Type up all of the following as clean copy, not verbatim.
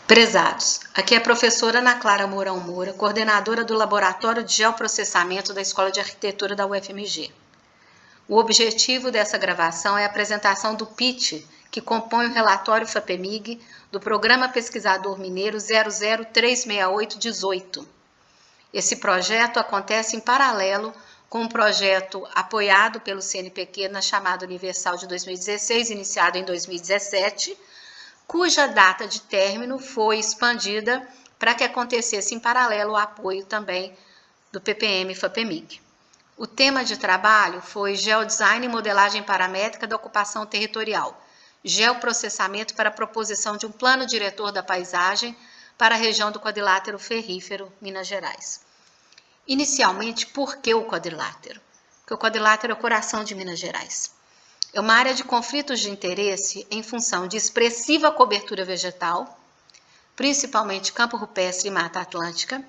Prezados, aqui é a professora Ana Clara Mourão Moura, coordenadora do Laboratório de Geoprocessamento da Escola de Arquitetura da UFMG. O objetivo dessa gravação é a apresentação do PIT, que compõe o relatório FAPEMIG do Programa Pesquisador Mineiro 0036818. Esse projeto acontece em paralelo com um projeto apoiado pelo CNPq na chamada Universal de 2016, iniciado em 2017, cuja data de término foi expandida para que acontecesse em paralelo o apoio também do PPM FAPEMIG. O tema de trabalho foi Geodesign e Modelagem Paramétrica da Ocupação Territorial, geoprocessamento para a proposição de um plano diretor da paisagem para a região do quadrilátero ferrífero, Minas Gerais. Inicialmente, por que o quadrilátero? Porque o quadrilátero é o coração de Minas Gerais. É uma área de conflitos de interesse em função de expressiva cobertura vegetal, principalmente campo rupestre e mata atlântica.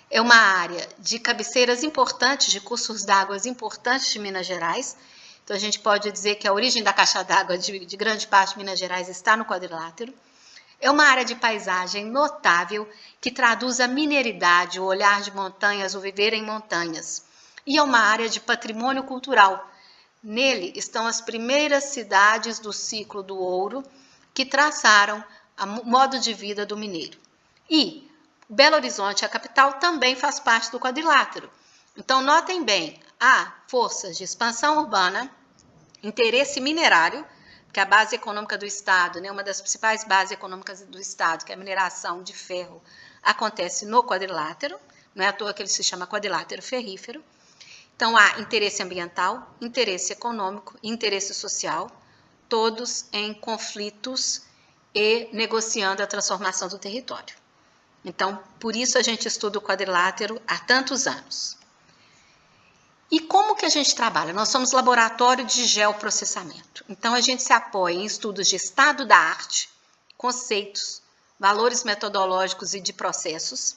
É uma área de cabeceiras importantes, de cursos d'água importantes de Minas Gerais. Então, a gente pode dizer que a origem da caixa d'água de grande parte de Minas Gerais está no quadrilátero. É uma área de paisagem notável que traduz a mineridade, o olhar de montanhas, o viver em montanhas. E é uma área de patrimônio cultural. Nele estão as primeiras cidades do ciclo do ouro que traçaram o modo de vida do mineiro. E Belo Horizonte, a capital, também faz parte do quadrilátero. Então, notem bem, há forças de expansão urbana, interesse minerário, que é a base econômica do Estado, né, uma das principais bases econômicas do Estado, que é a mineração de ferro, acontece no quadrilátero, não é à toa que ele se chama quadrilátero ferrífero. Então, há interesse ambiental, interesse econômico e interesse social, todos em conflitos e negociando a transformação do território. Então, por isso a gente estuda o quadrilátero há tantos anos. E como que a gente trabalha? Nós somos laboratório de geoprocessamento. Então, a gente se apoia em estudos de estado da arte, conceitos, valores metodológicos e de processos,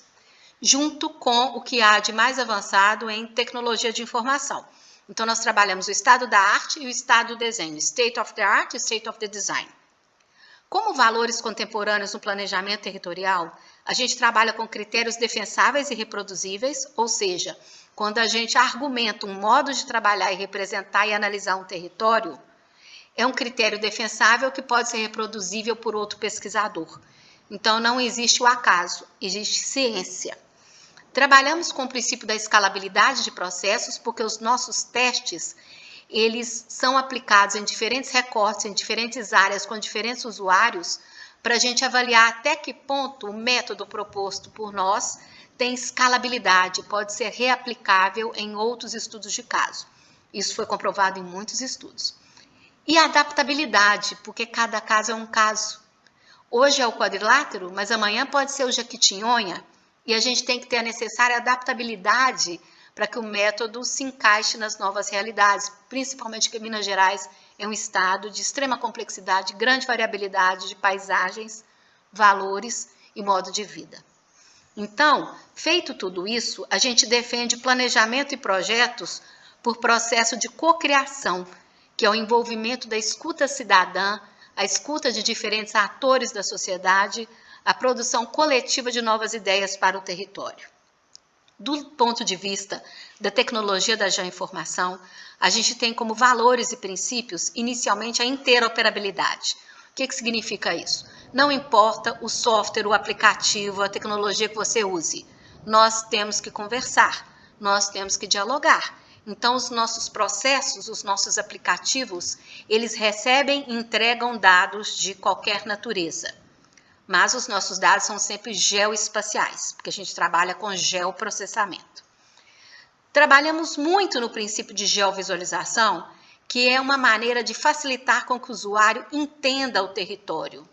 junto com o que há de mais avançado em tecnologia de informação. Então, nós trabalhamos o estado da arte e o estado do desenho, state of the art e state of the design. Como valores contemporâneos no planejamento territorial, a gente trabalha com critérios defensáveis e reproduzíveis, ou seja, quando a gente argumenta um modo de trabalhar e representar e analisar um território, é um critério defensável que pode ser reproduzível por outro pesquisador. Então, não existe o acaso, existe ciência. Trabalhamos com o princípio da escalabilidade de processos, porque os nossos testes, eles são aplicados em diferentes recortes, em diferentes áreas, com diferentes usuários, para a gente avaliar até que ponto o método proposto por nós tem escalabilidade, pode ser reaplicável em outros estudos de caso. Isso foi comprovado em muitos estudos. E a adaptabilidade, porque cada caso é um caso. Hoje é o quadrilátero, mas amanhã pode ser o Jequitinhonha, e a gente tem que ter a necessária adaptabilidade para que o método se encaixe nas novas realidades, principalmente que Minas Gerais é um estado de extrema complexidade, grande variabilidade de paisagens, valores e modo de vida. Então, feito tudo isso, a gente defende planejamento e projetos por processo de cocriação, que é o envolvimento da escuta cidadã, a escuta de diferentes atores da sociedade, a produção coletiva de novas ideias para o território. Do ponto de vista da tecnologia da geoinformação, a gente tem como valores e princípios, inicialmente, a interoperabilidade. O que significa isso? Não importa o software, o aplicativo, a tecnologia que você use, nós temos que conversar, nós temos que dialogar. Então, os nossos processos, os nossos aplicativos, eles recebem e entregam dados de qualquer natureza. Mas os nossos dados são sempre geoespaciais, porque a gente trabalha com geoprocessamento. Trabalhamos muito no princípio de geovisualização, que é uma maneira de facilitar com que o usuário entenda o território,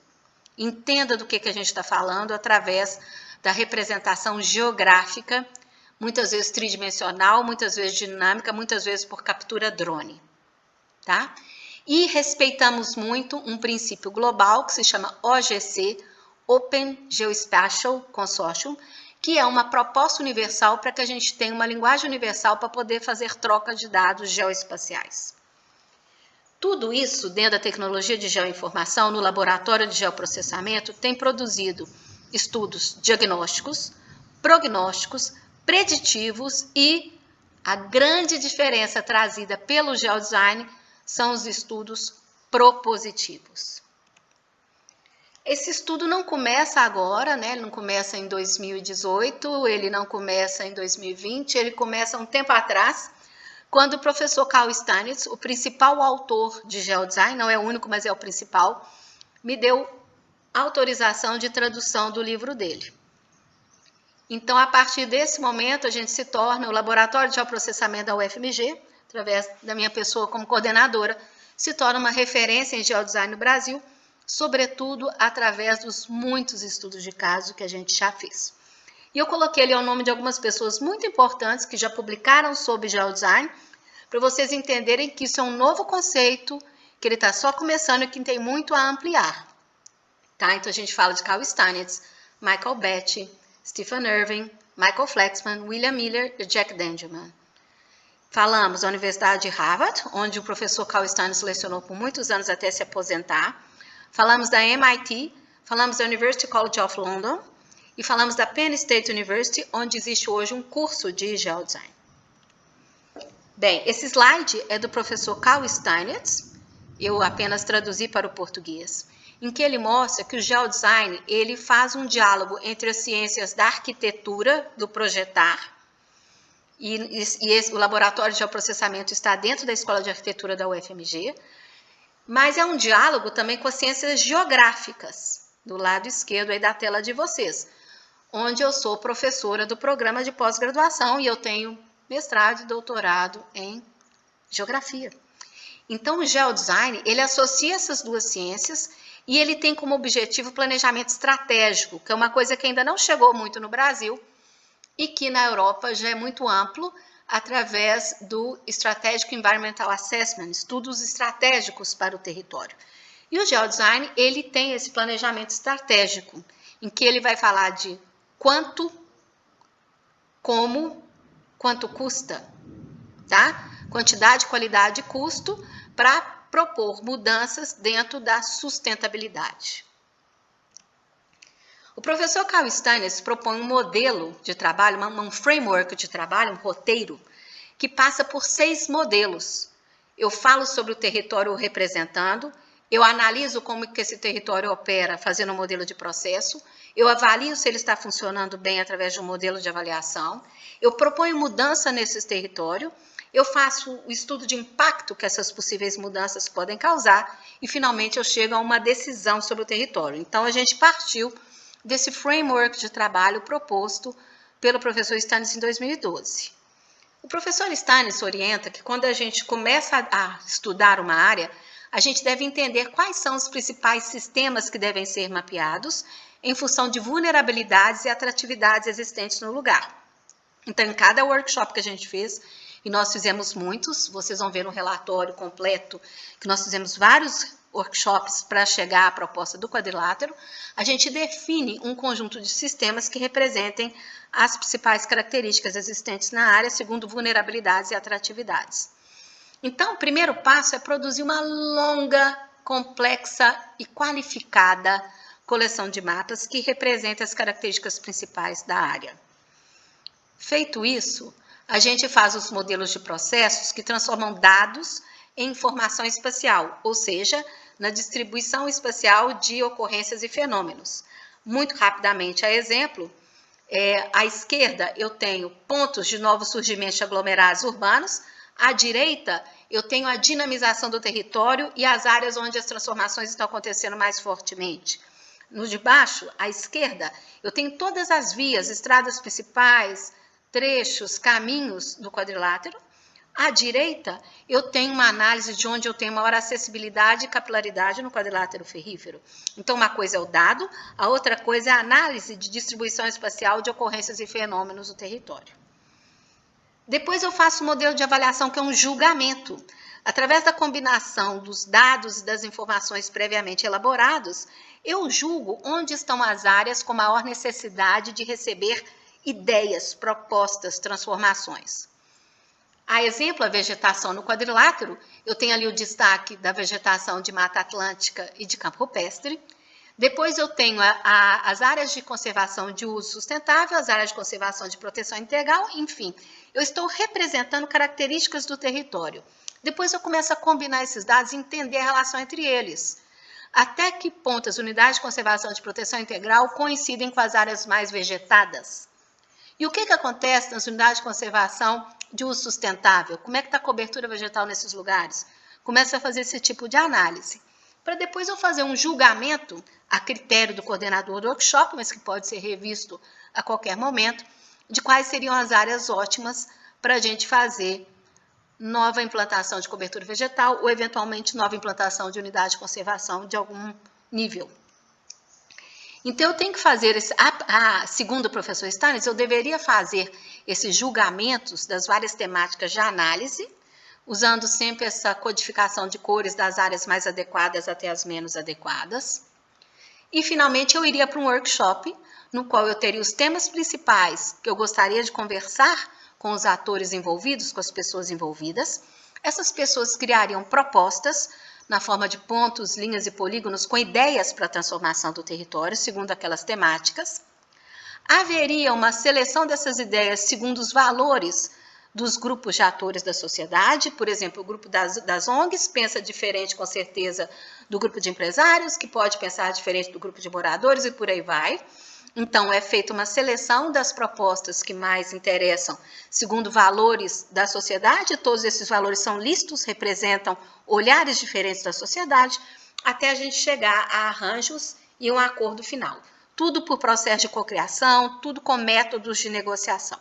entenda do que a gente está falando através da representação geográfica, muitas vezes tridimensional, muitas vezes dinâmica, muitas vezes por captura drone, tá? E respeitamos muito um princípio global que se chama OGC, Open Geospatial Consortium, que é uma proposta universal para que a gente tenha uma linguagem universal para poder fazer troca de dados geoespaciais. Tudo isso, dentro da tecnologia de geoinformação, no laboratório de geoprocessamento, tem produzido estudos diagnósticos, prognósticos, preditivos e a grande diferença trazida pelo geodesign são os estudos propositivos. Esse estudo não começa agora, né? Ele não começa em 2018, ele não começa em 2020, ele começa um tempo atrás, quando o professor Carl Steinitz, o principal autor de geodesign, não é o único, mas é o principal, me deu autorização de tradução do livro dele. Então, a partir desse momento, a gente se torna, o Laboratório de Geoprocessamento da UFMG, através da minha pessoa como coordenadora, se torna uma referência em geodesign no Brasil, sobretudo através dos muitos estudos de caso que a gente já fez. E eu coloquei ali o nome de algumas pessoas muito importantes que já publicaram sobre geodesign, para vocês entenderem que isso é um novo conceito, que ele está só começando e que tem muito a ampliar. Tá? Então, a gente fala de Carl Steinitz, Michael Behe, Stephen Irving, Michael Flaxman, William Miller e Jack Dangermond. Falamos da Universidade de Harvard, onde o professor Carl Steinitz lecionou por muitos anos até se aposentar. Falamos da MIT, falamos da University College of London e falamos da Penn State University, onde existe hoje um curso de geodesign. Bem, esse slide é do professor Carl Steinitz, eu apenas traduzi para o português, em que ele mostra que o geodesign ele faz um diálogo entre as ciências da arquitetura, do projetar, o Laboratório de Geoprocessamento está dentro da Escola de Arquitetura da UFMG, mas é um diálogo também com as ciências geográficas, do lado esquerdo aí da tela de vocês, onde eu sou professora do programa de pós-graduação e eu tenho mestrado e doutorado em geografia. Então, o geodesign, ele associa essas duas ciências e ele tem como objetivo o planejamento estratégico, que é uma coisa que ainda não chegou muito no Brasil e que na Europa já é muito amplo, através do Strategic Environmental Assessment, estudos estratégicos para o território. E o geodesign, ele tem esse planejamento estratégico, em que ele vai falar de quanto, como, quanto custa, tá? Quantidade, qualidade e custo, para propor mudanças dentro da sustentabilidade. O professor Carl Steinitz propõe um modelo de trabalho, um framework de trabalho, um roteiro, que passa por 6 modelos. Eu falo sobre o território representando, eu analiso como que esse território opera fazendo um modelo de processo, eu avalio se ele está funcionando bem através de um modelo de avaliação, eu proponho mudança nesse território, eu faço o estudo de impacto que essas possíveis mudanças podem causar e, finalmente, eu chego a uma decisão sobre o território. Então, a gente partiu desse framework de trabalho proposto pelo professor Steinitz em 2012. O professor Steinitz orienta que quando a gente começa a estudar uma área, a gente deve entender quais são os principais sistemas que devem ser mapeados em função de vulnerabilidades e atratividades existentes no lugar. Então, em cada workshop que a gente fez, e nós fizemos muitos, vocês vão ver no relatório completo que nós fizemos vários workshops para chegar à proposta do quadrilátero, a gente define um conjunto de sistemas que representem as principais características existentes na área, segundo vulnerabilidades e atratividades. Então, o primeiro passo é produzir uma longa, complexa e qualificada coleção de mapas que representem as características principais da área. Feito isso, a gente faz os modelos de processos que transformam dados em informação espacial, ou seja, na distribuição espacial de ocorrências e fenômenos. Muito rapidamente, a exemplo, à esquerda eu tenho pontos de novos surgimentos de aglomerados urbanos, à direita eu tenho a dinamização do território e as áreas onde as transformações estão acontecendo mais fortemente. No de baixo, à esquerda, eu tenho todas as vias, estradas principais, trechos, caminhos do quadrilátero. À direita, eu tenho uma análise de onde eu tenho maior acessibilidade e capilaridade no quadrilátero ferrífero. Então, uma coisa é o dado, a outra coisa é a análise de distribuição espacial de ocorrências e fenômenos do território. Depois eu faço o modelo de avaliação, que é um julgamento. Através da combinação dos dados e das informações previamente elaborados, eu julgo onde estão as áreas com maior necessidade de receber ideias, propostas, transformações. A exemplo, a vegetação no quadrilátero, eu tenho ali o destaque da vegetação de Mata Atlântica e de campo rupestre. Depois eu tenho as áreas de conservação de uso sustentável, as áreas de conservação de proteção integral, enfim. Eu estou representando características do território. Depois eu começo a combinar esses dados e entender a relação entre eles. Até que ponto as unidades de conservação de proteção integral coincidem com as áreas mais vegetadas? E o que acontece nas unidades de conservação de uso sustentável? Como é que está a cobertura vegetal nesses lugares? Começa a fazer esse tipo de análise. Para depois eu fazer um julgamento a critério do coordenador do workshop, mas que pode ser revisto a qualquer momento, de quais seriam as áreas ótimas para a gente fazer nova implantação de cobertura vegetal ou, eventualmente, nova implantação de unidade de conservação de algum nível. Então, eu tenho que fazer, segundo o professor Stanis, eu deveria fazer esses julgamentos das várias temáticas de análise, usando sempre essa codificação de cores das áreas mais adequadas até as menos adequadas. E, finalmente, eu iria para um workshop, no qual eu teria os temas principais que eu gostaria de conversar com os atores envolvidos, com as pessoas envolvidas. Essas pessoas criariam propostas na forma de pontos, linhas e polígonos com ideias para a transformação do território, segundo aquelas temáticas. Haveria uma seleção dessas ideias segundo os valores dos grupos de atores da sociedade. Por exemplo, o grupo das ONGs pensa diferente, com certeza, do grupo de empresários, que pode pensar diferente do grupo de moradores e por aí vai. Então, é feita uma seleção das propostas que mais interessam, segundo valores da sociedade. Todos esses valores são listos, representam olhares diferentes da sociedade, até a gente chegar a arranjos e um acordo final. Tudo por processo de cocriação, tudo com métodos de negociação.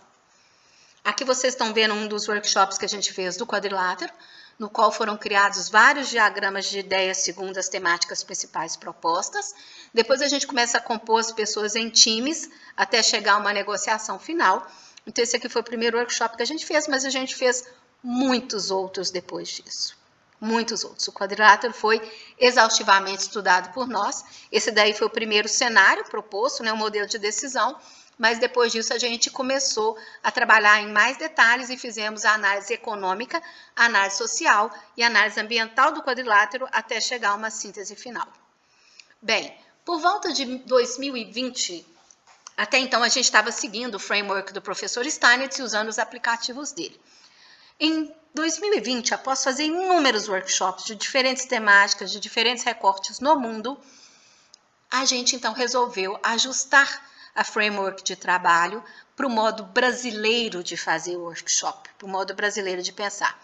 Aqui vocês estão vendo um dos workshops que a gente fez do quadrilátero, no qual foram criados vários diagramas de ideias segundo as temáticas principais propostas. Depois a gente começa a compor as pessoas em times até chegar a uma negociação final. Então esse aqui foi o primeiro workshop que a gente fez, mas a gente fez muitos outros depois disso. Muitos outros. O quadrilátero foi exaustivamente estudado por nós. Esse daí foi o primeiro cenário proposto, né, o modelo de decisão. Mas depois disso a gente começou a trabalhar em mais detalhes e fizemos a análise econômica, a análise social e a análise ambiental do quadrilátero até chegar a uma síntese final. Bem, por volta de 2020, até então a gente estava seguindo o framework do professor Steinitz e usando os aplicativos dele. Em 2020, após fazer inúmeros workshops de diferentes temáticas, de diferentes recortes no mundo, a gente então resolveu ajustar a framework de trabalho para o modo brasileiro de fazer o workshop, para o modo brasileiro de pensar.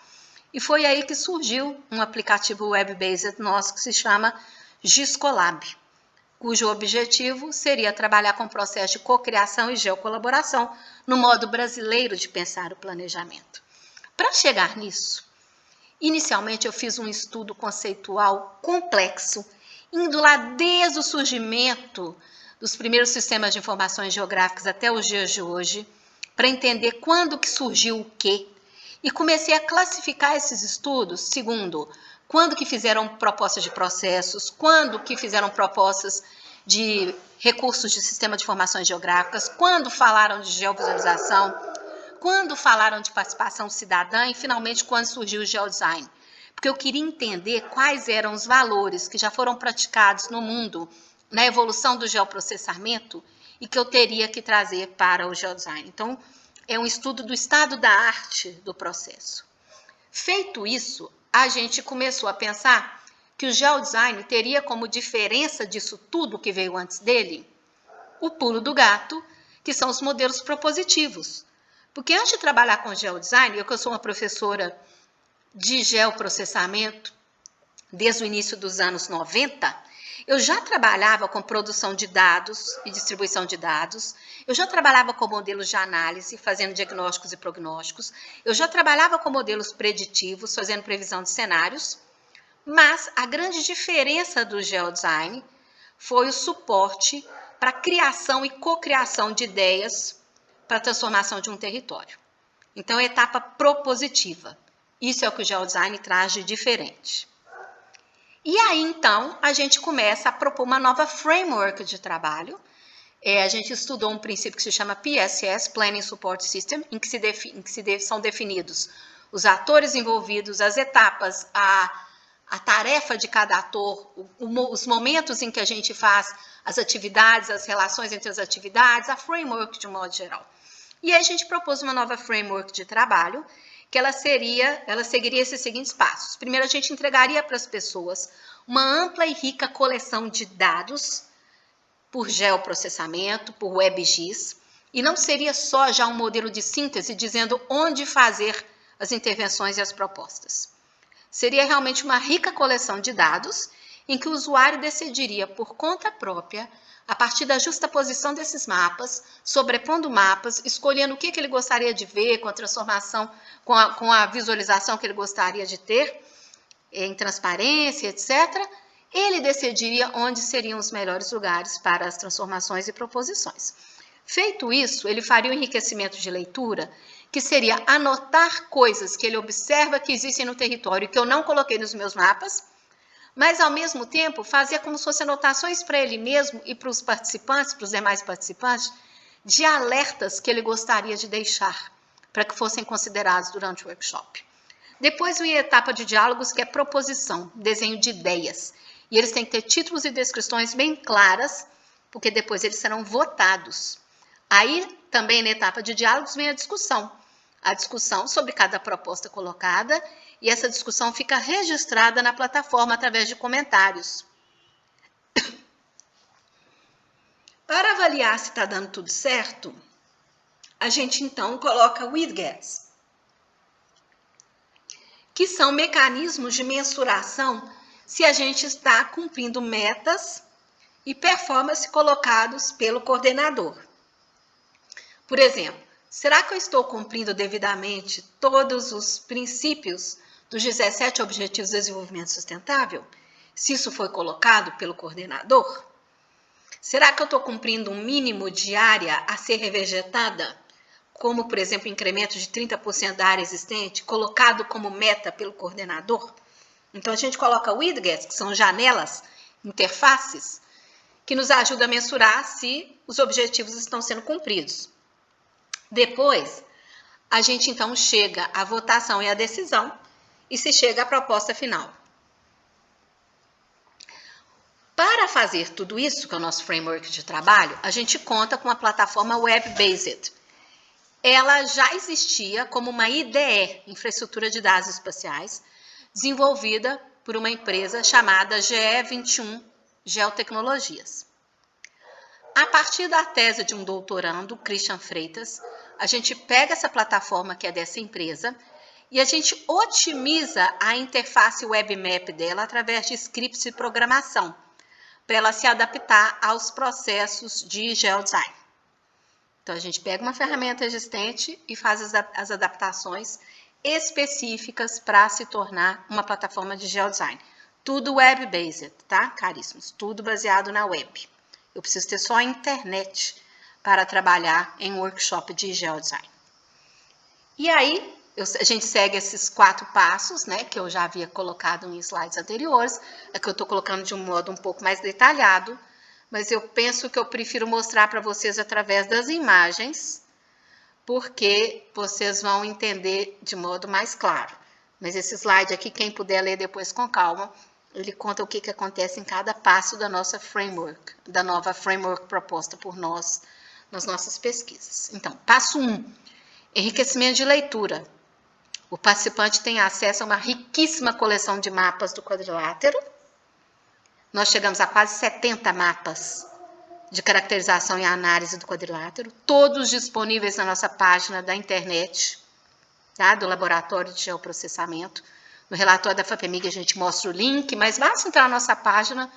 E foi aí que surgiu um aplicativo web-based nosso que se chama Giscolab, cujo objetivo seria trabalhar com o processo de cocriação e geocolaboração no modo brasileiro de pensar o planejamento. Para chegar nisso, inicialmente eu fiz um estudo conceitual complexo, indo lá desde o surgimento dos primeiros sistemas de informações geográficas até os dias de hoje, para entender quando que surgiu o quê, e comecei a classificar esses estudos segundo quando que fizeram propostas de processos, quando que fizeram propostas de recursos de sistema de informações geográficas, quando falaram de geovisualização, quando falaram de participação cidadã e, finalmente, quando surgiu o geodesign. Porque eu queria entender quais eram os valores que já foram praticados no mundo na evolução do geoprocessamento e que eu teria que trazer para o geodesign. Então, é um estudo do estado da arte do processo. Feito isso, a gente começou a pensar que o geodesign teria como diferença disso tudo que veio antes dele o pulo do gato, que são os modelos propositivos. Porque antes de trabalhar com geodesign, eu sou uma professora de geoprocessamento desde o início dos anos 90, eu já trabalhava com produção de dados e distribuição de dados, eu já trabalhava com modelos de análise, fazendo diagnósticos e prognósticos, eu já trabalhava com modelos preditivos, fazendo previsão de cenários, mas a grande diferença do geodesign foi o suporte para a criação e cocriação de ideias para a transformação de um território. Então, é a etapa propositiva. Isso é o que o geodesign traz de diferente. E aí, então, a gente começa a propor uma nova framework de trabalho. A gente estudou um princípio que se chama PSS, Planning Support System, em que são definidos os atores envolvidos, as etapas, a tarefa de cada ator, os momentos em que a gente faz as atividades, as relações entre as atividades, a framework de um modo geral. E aí a gente propôs uma nova framework de trabalho, que ela seguiria esses seguintes passos. Primeiro, a gente entregaria para as pessoas uma ampla e rica coleção de dados por geoprocessamento, por WebGIS, e não seria só já um modelo de síntese dizendo onde fazer as intervenções e as propostas. Seria realmente uma rica coleção de dados em que o usuário decidiria por conta própria, a partir da justaposição desses mapas, sobrepondo mapas, escolhendo o que ele gostaria de ver, com a transformação, com a visualização que ele gostaria de ter, em transparência, etc., ele decidiria onde seriam os melhores lugares para as transformações e proposições. Feito isso, ele faria um enriquecimento de leitura, que seria anotar coisas que ele observa que existem no território que eu não coloquei nos meus mapas, mas, ao mesmo tempo, fazia como se fossem anotações para ele mesmo e para os participantes, para os demais participantes, de alertas que ele gostaria de deixar, para que fossem considerados durante o workshop. Depois vem a etapa de diálogos, que é proposição, desenho de ideias. E eles têm que ter títulos e descrições bem claras, porque depois eles serão votados. Aí, também na etapa de diálogos, vem a discussão sobre cada proposta colocada, e essa discussão fica registrada na plataforma através de comentários. Para avaliar se está dando tudo certo, a gente então coloca widgets, que são mecanismos de mensuração se a gente está cumprindo metas e performance colocados pelo coordenador. Por exemplo, será que eu estou cumprindo devidamente todos os princípios dos 17 Objetivos de Desenvolvimento Sustentável? Se isso foi colocado pelo coordenador? Será que eu estou cumprindo um mínimo de área a ser revegetada? Como, por exemplo, incremento de 30% da área existente, colocado como meta pelo coordenador? Então, a gente coloca widgets, que são janelas, interfaces, que nos ajudam a mensurar se os objetivos estão sendo cumpridos. Depois, a gente então chega à votação e à decisão e se chega à proposta final. Para fazer tudo isso, que é o nosso framework de trabalho, a gente conta com a plataforma Web-Based. Ela já existia como uma IDE, Infraestrutura de Dados Espaciais, desenvolvida por uma empresa chamada GE21 Geotecnologias. A partir da tese de um doutorando, Christian Freitas, a gente pega essa plataforma que é dessa empresa e a gente otimiza a interface WebMap dela através de scripts de programação, para ela se adaptar aos processos de geodesign. Então, a gente pega uma ferramenta existente e faz as adaptações específicas para se tornar uma plataforma de geodesign. Tudo web-based, tá, caríssimos? Tudo baseado na web. Eu preciso ter só a internet para trabalhar em workshop de geodesign. E aí, a gente segue esses 4 passos, né, que eu já havia colocado em slides anteriores, é que eu estou colocando de um modo um pouco mais detalhado, mas eu penso que eu prefiro mostrar para vocês através das imagens, porque vocês vão entender de modo mais claro. Mas esse slide aqui, quem puder ler depois com calma, ele conta o que acontece em cada passo da nossa framework, da nova framework proposta por nós nas nossas pesquisas. Então, passo 1, enriquecimento de leitura. O participante tem acesso a uma riquíssima coleção de mapas do quadrilátero. Nós chegamos a quase 70 mapas de caracterização e análise do quadrilátero, todos disponíveis na nossa página da internet, tá? Do Laboratório de Geoprocessamento. No relatório da FAPEMIG a gente mostra o link, mas basta entrar na nossa página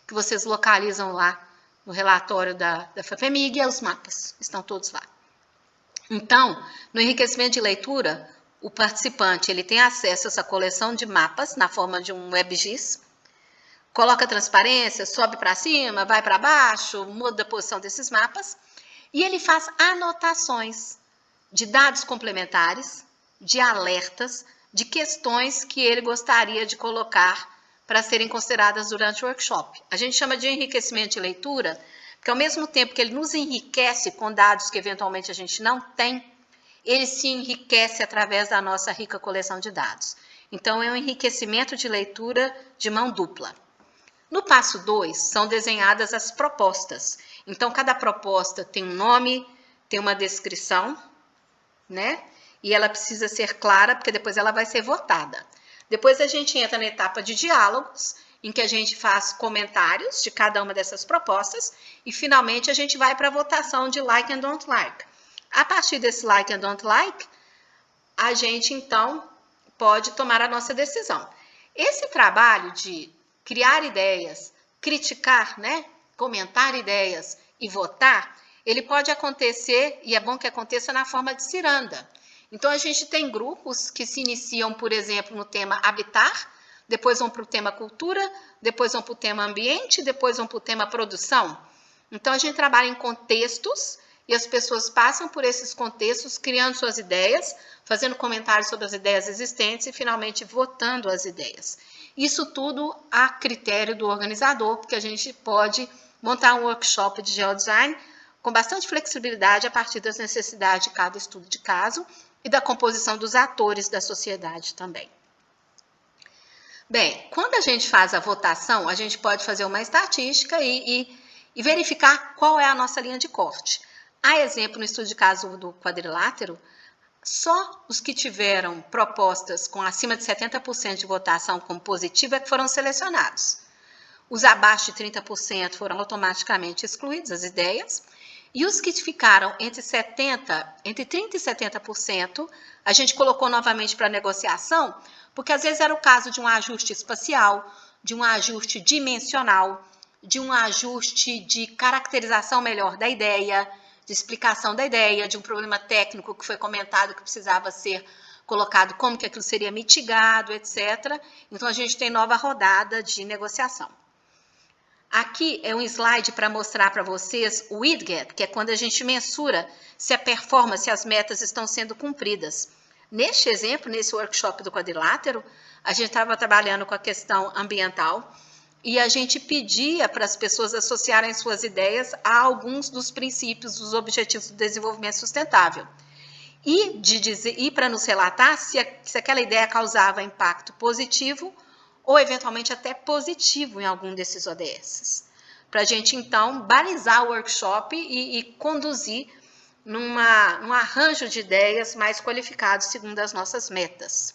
que vocês localizam lá no relatório da FAPEMIG e os mapas estão todos lá. Então, no enriquecimento de leitura, o participante ele tem acesso a essa coleção de mapas na forma de um WebGIS, coloca transparência, sobe para cima, vai para baixo, muda a posição desses mapas, e ele faz anotações de dados complementares, de alertas, de questões que ele gostaria de colocar para serem consideradas durante o workshop. A gente chama de enriquecimento de leitura, porque ao mesmo tempo que ele nos enriquece com dados que eventualmente a gente não tem, ele se enriquece através da nossa rica coleção de dados. Então, é um enriquecimento de leitura de mão dupla. No passo 2, são desenhadas as propostas. Então, cada proposta tem um nome, tem uma descrição, né? E ela precisa ser clara, porque depois ela vai ser votada. Depois a gente entra na etapa de diálogos, em que a gente faz comentários de cada uma dessas propostas, e finalmente a gente vai para a votação de like and don't like. A partir desse like and don't like, a gente então pode tomar a nossa decisão. Esse trabalho de criar ideias, criticar, né, comentar ideias e votar, ele pode acontecer, e é bom que aconteça na forma de ciranda. Então, a gente tem grupos que se iniciam, por exemplo, no tema habitar, depois vão para o tema cultura, depois vão para o tema ambiente, depois vão para o tema produção. Então, a gente trabalha em contextos e as pessoas passam por esses contextos, criando suas ideias, fazendo comentários sobre as ideias existentes e, finalmente, votando as ideias. Isso tudo a critério do organizador, porque a gente pode montar um workshop de geodesign com bastante flexibilidade a partir das necessidades de cada estudo de caso e da composição dos atores da sociedade também. Bem, quando a gente faz a votação, a gente pode fazer uma estatística e verificar qual é a nossa linha de corte. A exemplo, no estudo de caso do quadrilátero, só os que tiveram propostas com acima de 70% de votação como positiva é que foram selecionados. Os abaixo de 30% foram automaticamente excluídos, as ideias, e os que ficaram entre 30% e 70%, a gente colocou novamente para negociação, porque às vezes era o caso de um ajuste espacial, de um ajuste dimensional, de um ajuste de caracterização melhor da ideia, de explicação da ideia, de um problema técnico que foi comentado que precisava ser colocado, como que aquilo seria mitigado, etc. Então, a gente tem nova rodada de negociação. Aqui é um slide para mostrar para vocês o WIDGET, que é quando a gente mensura se a performance, se as metas estão sendo cumpridas. Neste exemplo, nesse workshop do quadrilátero, a gente estava trabalhando com a questão ambiental e a gente pedia para as pessoas associarem suas ideias a alguns dos princípios dos Objetivos do Desenvolvimento Sustentável. E para nos relatar se aquela ideia causava impacto positivo ou eventualmente até positivo em algum desses ODS. Para a gente, então, balizar o workshop e conduzir num arranjo de ideias mais qualificados segundo as nossas metas.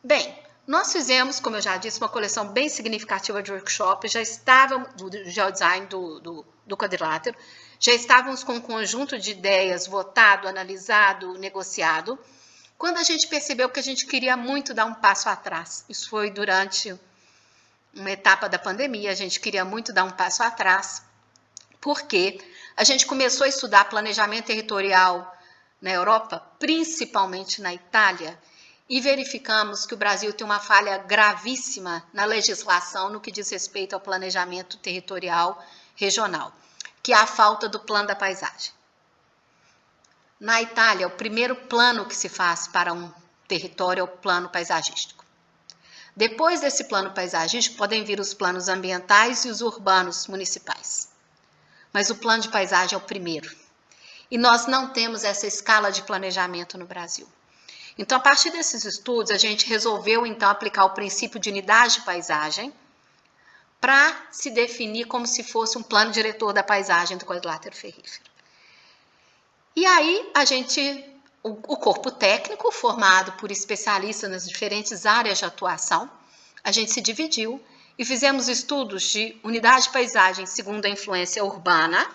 Bem, nós fizemos, como eu já disse, uma coleção bem significativa de workshops, já estávamos, do geodesign do quadrilátero, já estávamos com um conjunto de ideias votado, analisado, negociado, quando a gente percebeu que a gente queria muito dar um passo atrás. Isso foi durante uma etapa da pandemia, a gente queria muito dar um passo atrás, porque a gente começou a estudar planejamento territorial na Europa, principalmente na Itália, e verificamos que o Brasil tem uma falha gravíssima na legislação no que diz respeito ao planejamento territorial regional, que é a falta do plano da paisagem. Na Itália, o primeiro plano que se faz para um território é o plano paisagístico. Depois desse plano paisagístico, podem vir os planos ambientais e os urbanos municipais. Mas o plano de paisagem é o primeiro. E nós não temos essa escala de planejamento no Brasil. Então, a partir desses estudos, a gente resolveu, então, aplicar o princípio de unidade de paisagem para se definir como se fosse um plano diretor da paisagem do quadrilátero ferrífero. E aí, o corpo técnico, formado por especialistas nas diferentes áreas de atuação, a gente se dividiu e fizemos estudos de unidade de paisagem segundo a influência urbana,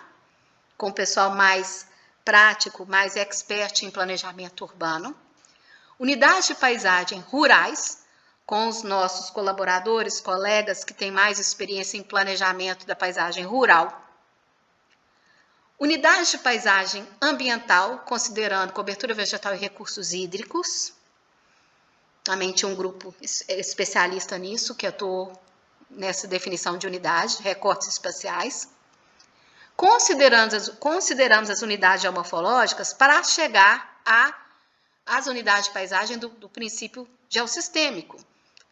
com o pessoal mais prático, mais expert em planejamento urbano, unidade de paisagem rurais, com os nossos colaboradores, colegas que têm mais experiência em planejamento da paisagem rural, unidade de paisagem ambiental, considerando cobertura vegetal e recursos hídricos. Também tinha um grupo especialista nisso, que eu estou nessa definição de unidade, recortes espaciais. Consideramos as unidades geomorfológicas para chegar às unidades de paisagem do princípio geossistêmico,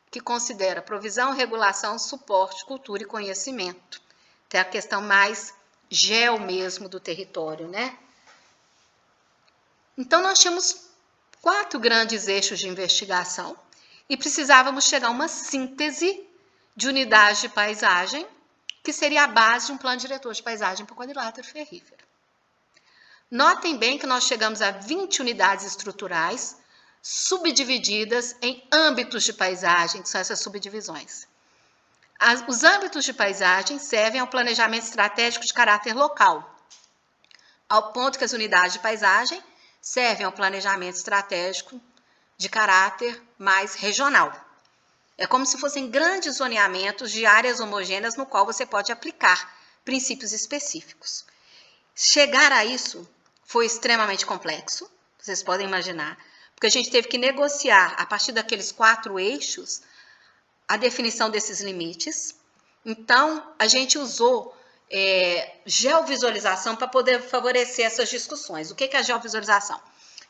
que considera provisão, regulação, suporte, cultura e conhecimento. Tem a questão mais geo mesmo do território, né? Então, nós tínhamos 4 grandes eixos de investigação e precisávamos chegar a uma síntese de unidade de paisagem, que seria a base de um plano diretor de paisagem para o quadrilátero ferrífero. Notem bem que nós chegamos a 20 unidades estruturais, subdivididas em âmbitos de paisagem, que são essas subdivisões. Os âmbitos de paisagem servem ao planejamento estratégico de caráter local, ao ponto que as unidades de paisagem servem ao planejamento estratégico de caráter mais regional. É como se fossem grandes zoneamentos de áreas homogêneas no qual você pode aplicar princípios específicos. Chegar a isso foi extremamente complexo, vocês podem imaginar, porque a gente teve que negociar, a partir daqueles 4 eixos, a definição desses limites. Então, a gente usou geovisualização para poder favorecer essas discussões. O que é a geovisualização?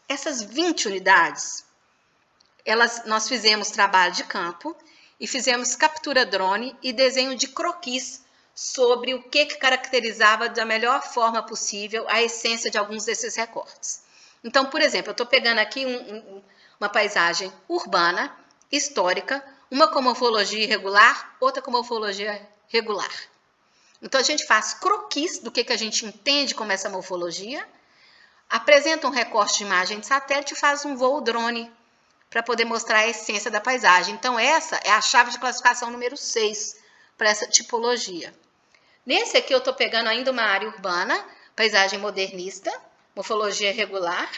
Essas 20 unidades, nós fizemos trabalho de campo e fizemos captura drone e desenho de croquis sobre o que caracterizava da melhor forma possível a essência de alguns desses recortes. Então, por exemplo, eu estou pegando aqui uma paisagem urbana, histórica, uma com morfologia irregular, outra com morfologia regular. Então, a gente faz croquis do que a gente entende como essa morfologia, apresenta um recorte de imagem de satélite e faz um voo drone para poder mostrar a essência da paisagem. Então, essa é a chave de classificação número 6 para essa tipologia. Nesse aqui, eu estou pegando ainda uma área urbana, paisagem modernista, morfologia regular,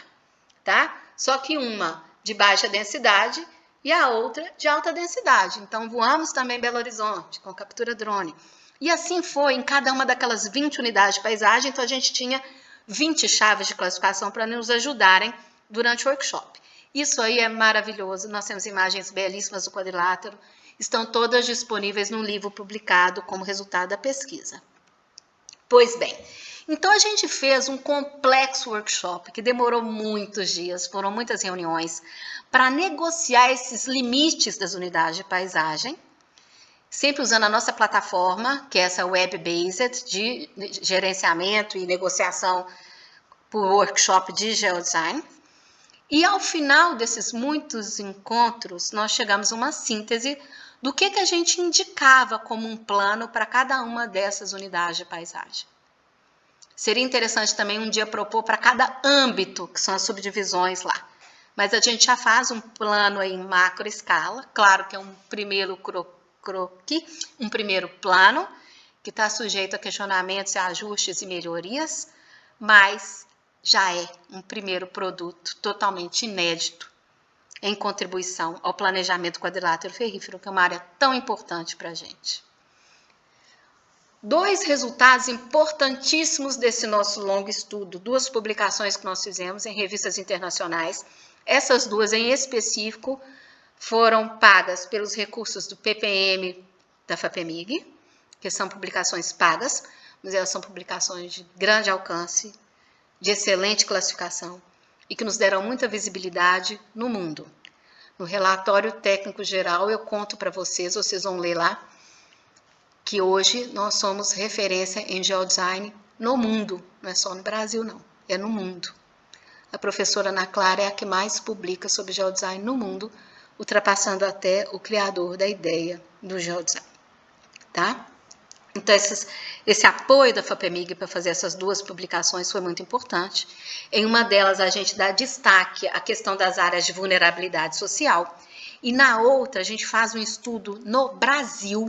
tá? Só que uma de baixa densidade e a outra de alta densidade. Então, voamos também Belo Horizonte, com captura drone. E assim foi em cada uma daquelas 20 unidades de paisagem, então a gente tinha 20 chaves de classificação para nos ajudarem durante o workshop. Isso aí é maravilhoso, nós temos imagens belíssimas do quadrilátero, estão todas disponíveis no livro publicado como resultado da pesquisa. Pois bem, então a gente fez um complexo workshop que demorou muitos dias, foram muitas reuniões, para negociar esses limites das unidades de paisagem, sempre usando a nossa plataforma, que é essa web-based de gerenciamento e negociação por workshop de geodesign. E ao final desses muitos encontros, nós chegamos a uma síntese do que a gente indicava como um plano para cada uma dessas unidades de paisagem. Seria interessante também um dia propor para cada âmbito, que são as subdivisões lá. Mas a gente já faz um plano em macro escala, claro que é um primeiro croquis, um primeiro plano, que está sujeito a questionamentos, ajustes e melhorias, mas já é um primeiro produto totalmente inédito em contribuição ao planejamento quadrilátero ferrífero, que é uma área tão importante para a gente. 2 resultados importantíssimos desse nosso longo estudo, 2 publicações que nós fizemos em revistas internacionais. Essas 2 em específico foram pagas pelos recursos do PPM da FAPEMIG, que são publicações pagas, mas elas são publicações de grande alcance, de excelente classificação e que nos deram muita visibilidade no mundo. No relatório técnico geral, eu conto para vocês vão ler lá, que hoje nós somos referência em geodesign no mundo, não é só no Brasil não, é no mundo. A professora Ana Clara é a que mais publica sobre geodesign no mundo, ultrapassando até o criador da ideia do geodesign, tá? Então, esse apoio da FAPEMIG para fazer essas 2 publicações foi muito importante. Em uma delas, a gente dá destaque à questão das áreas de vulnerabilidade social, e na outra, a gente faz um estudo no Brasil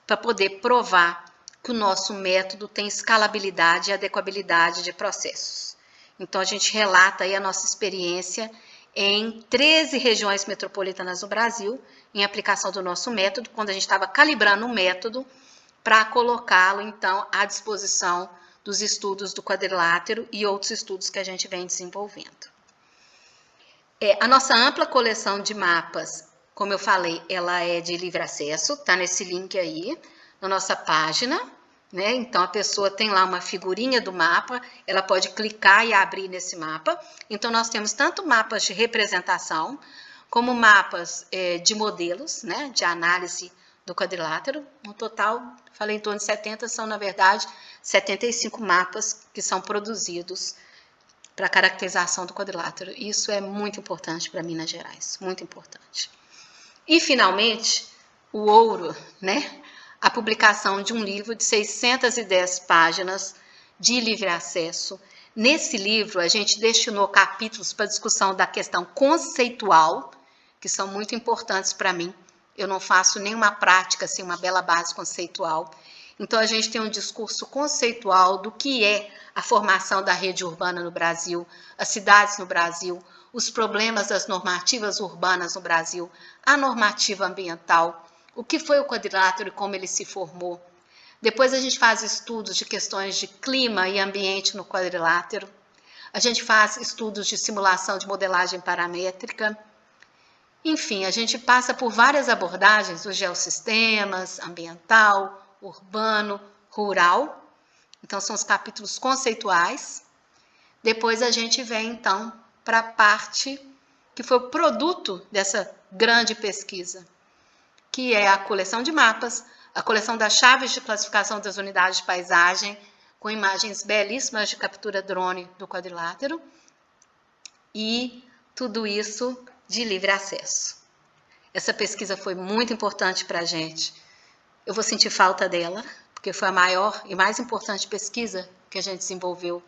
para poder provar que o nosso método tem escalabilidade e adequabilidade de processos. Então, a gente relata aí a nossa experiência em 13 regiões metropolitanas no Brasil, em aplicação do nosso método, quando a gente estava calibrando o método para colocá-lo, então, à disposição dos estudos do quadrilátero e outros estudos que a gente vem desenvolvendo. A nossa ampla coleção de mapas, como eu falei, ela é de livre acesso, está nesse link aí, na nossa página, né? Então, a pessoa tem lá uma figurinha do mapa, ela pode clicar e abrir nesse mapa. Então, nós temos tanto mapas de representação, como mapas de modelos, né? De análise do quadrilátero. No total, falei em torno de 70, são, na verdade, 75 mapas que são produzidos para a caracterização do quadrilátero. Isso é muito importante para Minas Gerais, muito importante. E, finalmente, o ouro, né? A publicação de um livro de 610 páginas de livre acesso. Nesse livro, a gente destinou capítulos para discussão da questão conceitual, que são muito importantes para mim. Eu não faço nenhuma prática sem uma bela base conceitual. Então, a gente tem um discurso conceitual do que é a formação da rede urbana no Brasil, as cidades no Brasil, os problemas das normativas urbanas no Brasil, a normativa ambiental, o que foi o quadrilátero e como ele se formou. Depois a gente faz estudos de questões de clima e ambiente no quadrilátero. A gente faz estudos de simulação de modelagem paramétrica. Enfim, a gente passa por várias abordagens dos geossistemas, ambiental, urbano, rural. Então, são os capítulos conceituais. Depois a gente vem, então, para a parte que foi o produto dessa grande pesquisa, que é a coleção de mapas, a coleção das chaves de classificação das unidades de paisagem, com imagens belíssimas de captura drone do quadrilátero, e tudo isso de livre acesso. Essa pesquisa foi muito importante para a gente. Eu vou sentir falta dela, porque foi a maior e mais importante pesquisa que a gente desenvolveu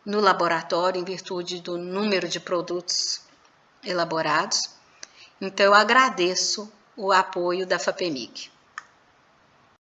no laboratório, em virtude do número de produtos elaborados. Então, eu agradeço o apoio da FAPEMIG.